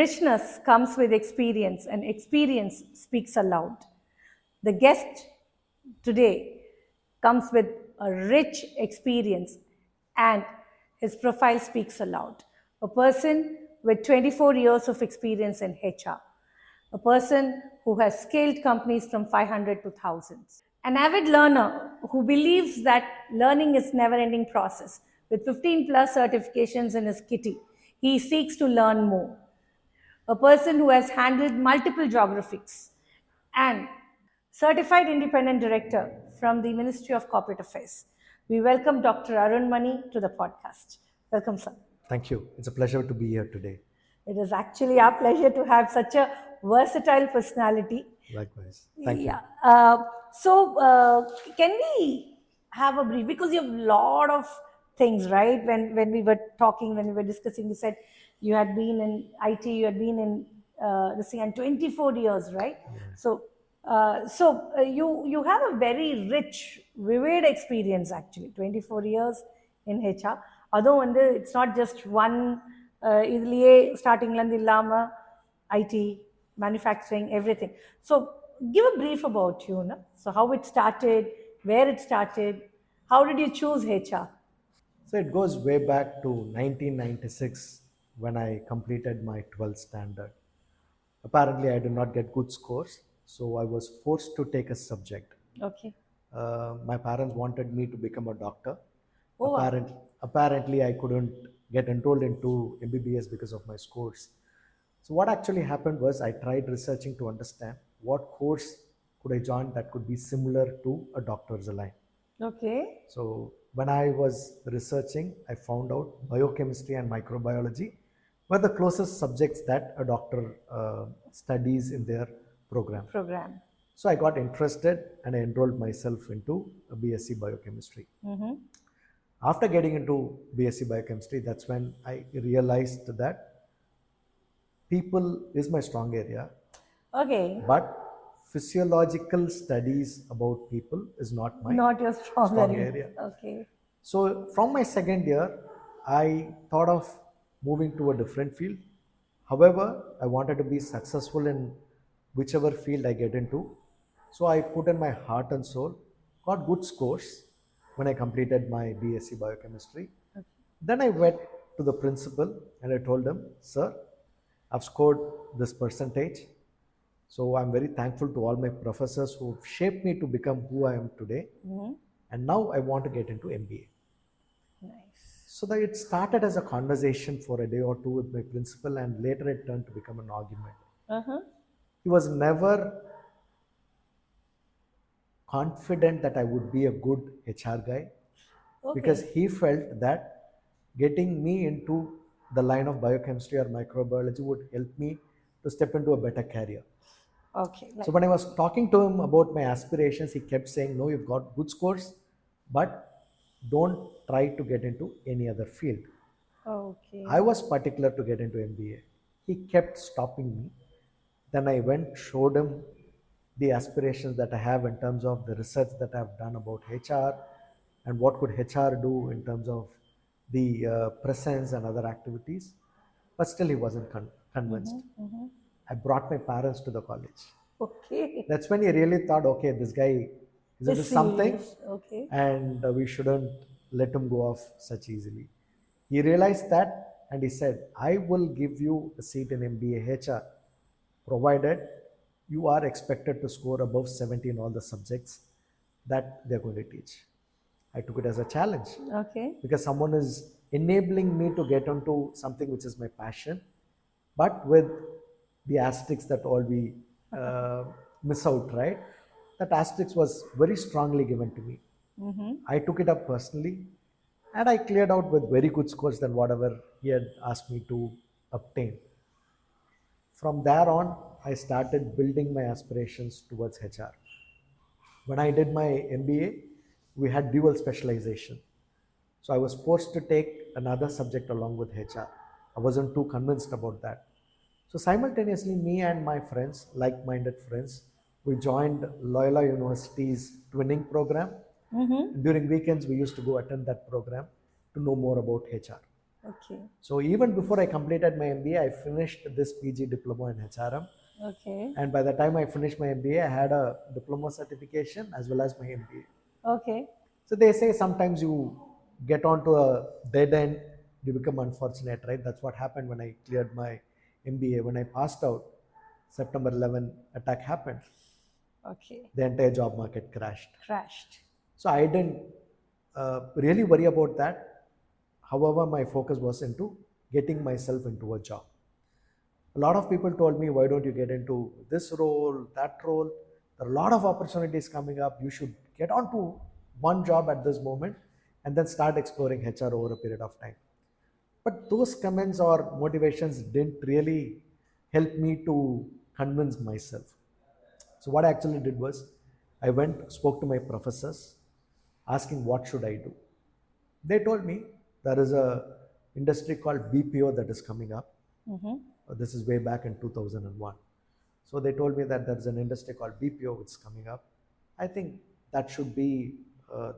Richness comes with experience, and experience speaks aloud. The guest today comes with a rich experience, and his profile speaks aloud. A person with 24 years of experience in HR, a person who has scaled companies from 500 to thousands, an avid learner who believes that learning is never-ending process. With 15 plus certifications in his kitty, he seeks to learn more. A person who has handled multiple geographies, and certified independent director from the Ministry of Corporate Affairs. We welcome Dr. Arun Mani to the podcast. Welcome, sir. Thank you. It's a pleasure to be here today. It is actually our pleasure to have such a versatile personality. Likewise. Thank you. Can we have a brief, because you have a lot of things, right? When we were talking, when we were discussing, you said you had been in IT, you had been in this thing, and 24 years, right? Yeah. You have a very rich, vivid experience actually. 24 years in HR. Although it's not just one. இதுலயே ஸ்டார்டிங்ல இருந்து இல்லாம ID manufacturing everything. So give a brief about you, no? So how it started, where it started, how did you choose HR? So it goes way back to 1996 when I completed my 12th standard. Apparently I did not get good scores, so I was forced to take a subject. Okay. My parents wanted me to become a doctor. Oh, apparently I couldn't get enrolled into MBBS because of my scores. So what actually happened was I tried researching to understand what course could I join that could be similar to a doctor's line. Okay. So when I was researching, I found out biochemistry and microbiology were the closest subjects that a doctor studies in their program. So I got interested and I enrolled myself into a BSc biochemistry. Mm-hmm. After getting into BSc biochemistry, that's when I realized that people is my strong area. Okay. But physiological studies about people is not your strong area. Okay. So from my second year, I thought of moving to a different field. However, I wanted to be successful in whichever field I get into. So I put in my heart and soul, got good scores when I completed my BSc biochemistry. Okay. Then I went to the principal and I told him, sir, I've scored this percentage. So I'm very thankful to all my professors who shaped me to become who I am today. Mm-hmm. And now I want to get into MBA. Nice. So that it started as a conversation for a day or two with my principal, and later it turned to become an argument. Uh-huh. He was never confident that I would be a good HR guy. Okay. Because he felt that getting me into the line of biochemistry or microbiology would help me to step into a better career. Okay. So when I was talking to him about my aspirations, he kept saying, no, you've got good scores, but don't try to get into any other field. Okay. I was particular to get into MBA. He kept stopping me. Then I went, showed him the aspirations that I have in terms of the research that I've done about HR and what could HR do in terms of the presence and other activities. But still he wasn't convinced. Mm-hmm. Mm-hmm. I brought my parents to the college. Okay. That's when he really thought, okay, this guy is into something. Okay. And we shouldn't let him go off such easily. He realized that and he said, I will give you a seat in MBA HR provided you are expected to score above 70 in all the subjects that they're going to teach. I took it as a challenge. Okay. Because someone is enabling me to get onto something which is my passion, but with the asterisks that all we miss out, right? That asterisk was very strongly given to me. Mm-hmm. I took it up personally and I cleared out with very good scores than whatever he had asked me to obtain. From there on, I started building my aspirations towards HR. When I did my MBA, we had dual specialization. So I was forced to take another subject along with HR. I wasn't too convinced about that. So simultaneously, me and my friends, like-minded friends, we joined Loyola University's twinning program. Mm-hmm. During weekends, we used to go attend that program to know more about HR. Okay. So even before I completed my MBA, I finished this PG diploma in HRM. Okay. And by the time I finished my MBA, I had a diploma certification as well as my MBA. Okay. So they say sometimes you get onto a dead end, you become unfortunate, right? That's what happened when I cleared my MBA. When I passed out, September 11 attack happened. Okay. The entire job market crashed. Crashed. So I didn't really worry about that. However, my focus was into getting myself into a job. A lot of people told me, why don't you get into this role, that role? There are a lot of opportunities coming up. You should get onto one job at this moment and then start exploring HR over a period of time. But those comments or motivations didn't really help me to convince myself. So what I actually did was I went, spoke to my professors, asking what should I do. They told me there is a industry called BPO that is coming up. This is way back in 2001. So they told me that there's an industry called BPO which is coming up. I think that should be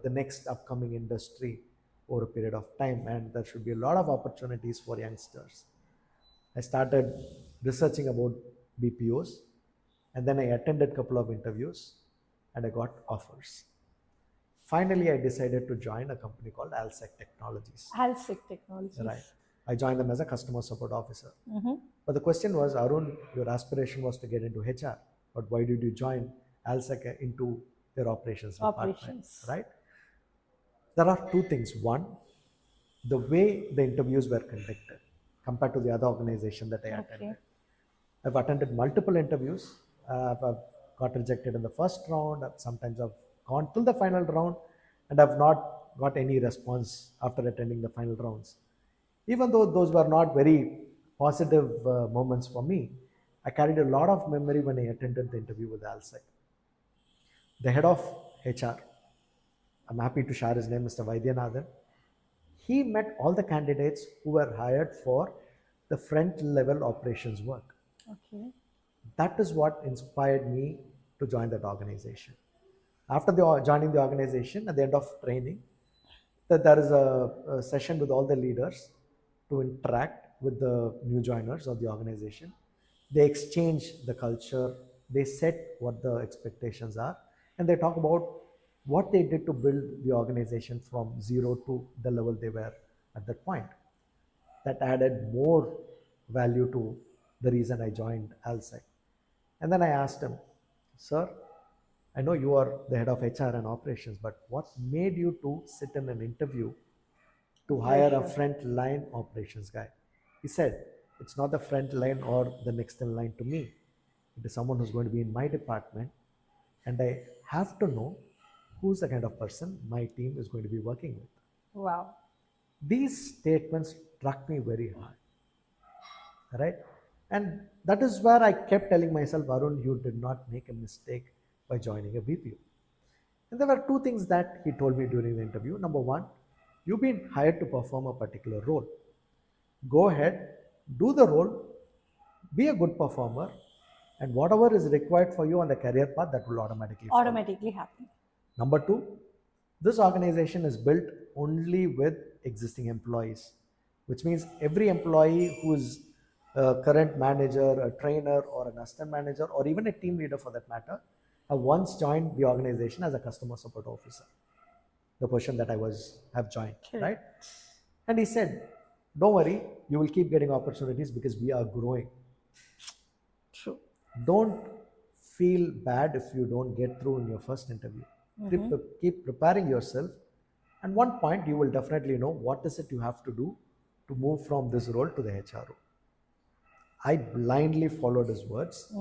the next upcoming industry over a period of time, and there should be a lot of opportunities for youngsters. I started researching about BPOs, and then I attended a couple of interviews and I got offers. Finally, I decided to join a company called Alsec Technologies. Alsec Technologies. Right. I joined them as a customer support officer. But the question was, Arun, your aspiration was to get into HR, but why did you join Alsec into their operations department? Operations. Right? There are two things. One, the way the interviews were conducted compared to the other organization that I attended. I've attended multiple interviews. I've got rejected in the first round. Sometimes I've gone till the final round, and I've not got any response after attending the final rounds. Even though those were not very positive moments for me, I carried a lot of memory when I attended the interview with Alsec. The head of HR, I'm happy to share his name, Mr. Vaidyanathan. He met all the candidates who were hired for the front level operations work. Okay. That is what inspired me to join that organization. After joining the organization, at the end of training, there is a session with all the leaders to interact with the new joiners of the organization. They exchange the culture, they set what the expectations are, and they talk about what they did to build the organization from zero to the level they were at that point. That added more value to the reason I joined Alsec. And then I asked him, sir, I know you are the head of HR and operations, but what made you to sit in an interview to hire a front line operations guy? He said, it's not the front line or the next in line to me. It is someone who's going to be in my department, and I have to know who's the kind of person my team is going to be working with. Wow. These statements struck me very hard, right? And that is where I kept telling myself, Arun, you did not make a mistake by joining a BPO. And there were two things that he told me during the interview. Number one, you've been hired to perform a particular role. Go ahead, do the role, be a good performer, and whatever is required for you on the career path, that will automatically happen. Number two, this organization is built only with existing employees, which means every employee who is a current manager, a trainer, or an assistant manager, or even a team leader for that matter, have once joined the organization as a customer support officer, the position that I have joined, right? And he said, don't worry, you will keep getting opportunities because we are growing. True. Don't feel bad if you don't get through in your first interview. Keep preparing yourself, and one point you will definitely know what is it you have to do to move from this role to the HR role. I blindly followed his words.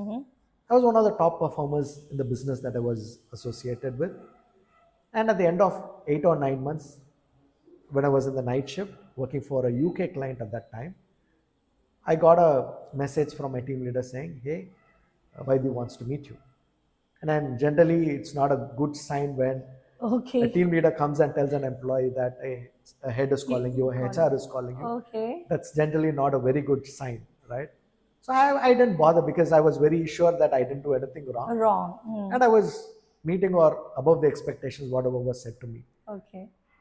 I was one of the top performers in the business that I was associated with, and at the end of 8 or 9 months, when I was in the night shift working for a UK client at that time, I got a message from my team leader saying, hey, Vaidhi wants to meet you. And then generally, it's not a good sign when a team leader comes and tells an employee that a head is calling you, a HR is calling you. That's generally not a very good sign, right? So I didn't bother because I was very sure that I didn't do anything wrong. And I was meeting or above the expectations, whatever was said to me.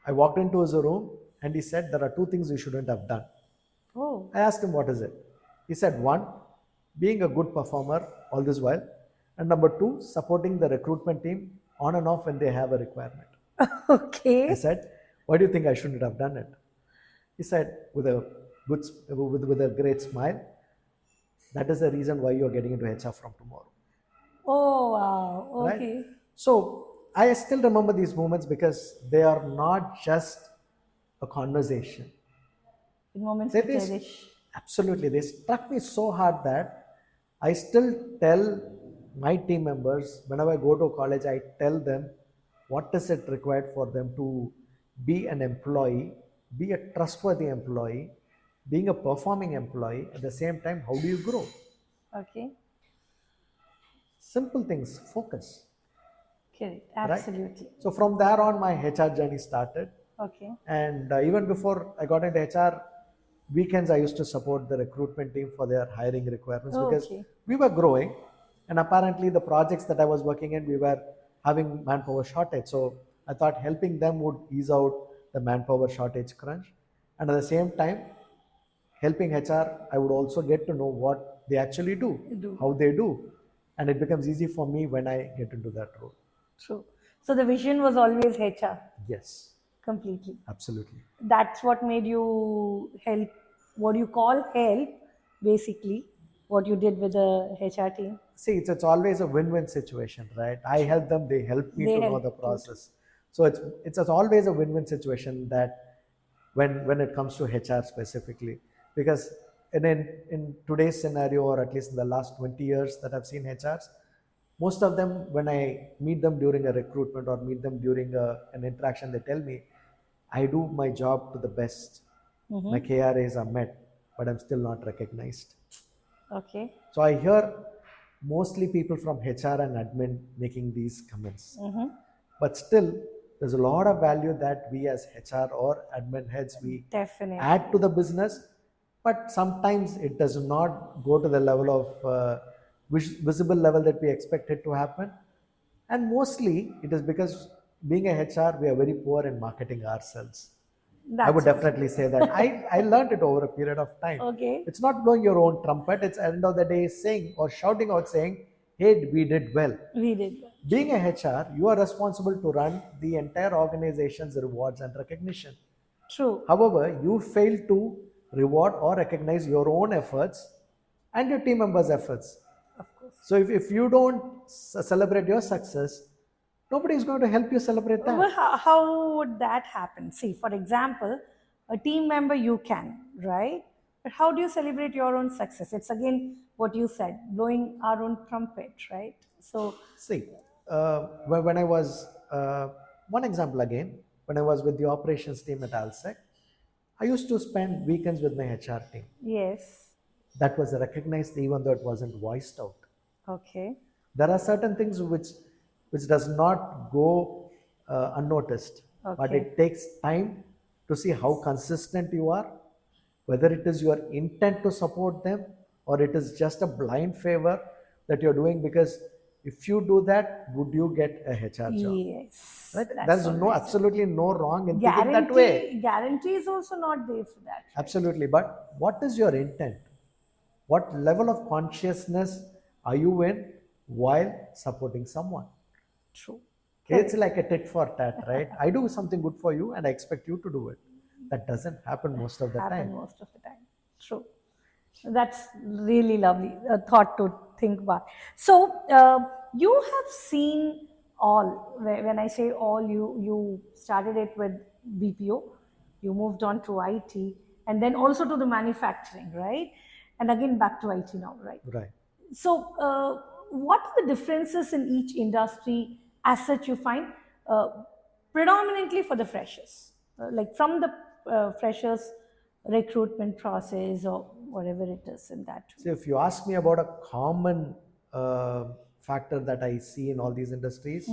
I walked into his room and he said, there are two things you shouldn't have done. Oh, I asked him, what is it? He said, one, being a good performer all this while, and number two, supporting the recruitment team on and off when they have a requirement. I okay. said, why do you think I shouldn't have done it? He said, with a with a great smile, that is the reason why you are getting into HR from tomorrow. Oh, wow. Right? Okay. So I still remember these moments because they are not just a conversation. In moments They, to they cherish. absolutely they struck me so hard that I still tell my team members whenever I go to college, I tell them what is it required for them to be an employee, be a trustworthy employee, being a performing employee. At the same time, how do you grow? Okay. Simple things, focus, Correct. right? Absolutely. So from there on, my HR journey started. Okay. And even before I got into HR, weekends I used to support the recruitment team for their hiring requirements because Okay. we were growing. And apparently, the projects that I was working in, we were having manpower shortage. So I thought helping them would ease out the manpower shortage crunch. And at the same time, helping HR, I would also get to know what they actually do, Do. how they do. And it becomes easy for me when I get into that role. True. So the vision was always HR Yes, completely. absolutely. That's what made you help, what you call help, basically, what you did with the HR team. See, it's always a win-win situation, right? I help them, they help me They to know help the you. process. So it's always a win-win situation that when it comes to HR specifically, because in today's scenario, or at least in the last 20 years that I've seen HRs, most of them, when I meet them during a recruitment or meet them during an interaction, they tell me, I do my job to the best. My KRAs are met, but I'm still not recognized. Okay. So I hear mostly people from HR and admin making these comments. But still, there's a lot of value that we as HR or admin heads we Definitely. add to the business. But sometimes it does not go to the level of visible level that we expect it to happen. And mostly it is because being a HR, we are very poor in marketing ourselves. I would That's also definitely say that. I learned it over a period of time. okay. It's not blowing your own trumpet. It's at the end of the day saying or shouting out saying, hey, we did well. We did that. Being a HR, you are responsible to run the entire organization's rewards and recognition. True. However, you fail to reward or recognize your own efforts and your team members' efforts. Of course. So if you don't celebrate your success, nobody is going to help you celebrate that. Well, how would that happen? See, for example, a team member you can, right? But how do you celebrate your own success? It's again what you said, blowing our own trumpet, right? So, See, when I was, one example again, when I was with the operations team at Alsec, I used to spend weekends with my HR team. yes. That was recognized even though it wasn't voiced out. Okay. There are certain things which does not go unnoticed, but Okay. it takes time to see how consistent you are, whether it is your intent to support them or it is just a blind favor that you're doing because if you do that, would you get a HR job? Yes. Right? That's There's no always absolutely no wrong in thinking that way. guarantee is also not there for that. Absolutely. But what is your intent? What level of consciousness are you in while supporting someone? True. It's like a tit for tat, right? I do something good for you and I expect you to do it. That doesn't happen most of the Happen time. most of the time. True. That's really lovely a thought to think about. So you have seen all. When I say all, you started it with BPO, you moved on to IT, and then also to the manufacturing, right? And again back to IT now, right? Right. So, what are the differences in each industry as such you find, uh, predominantly for the freshers, like from the freshers recruitment process or whatever it is in that? So if you ask me about a common factor that I see in all these industries,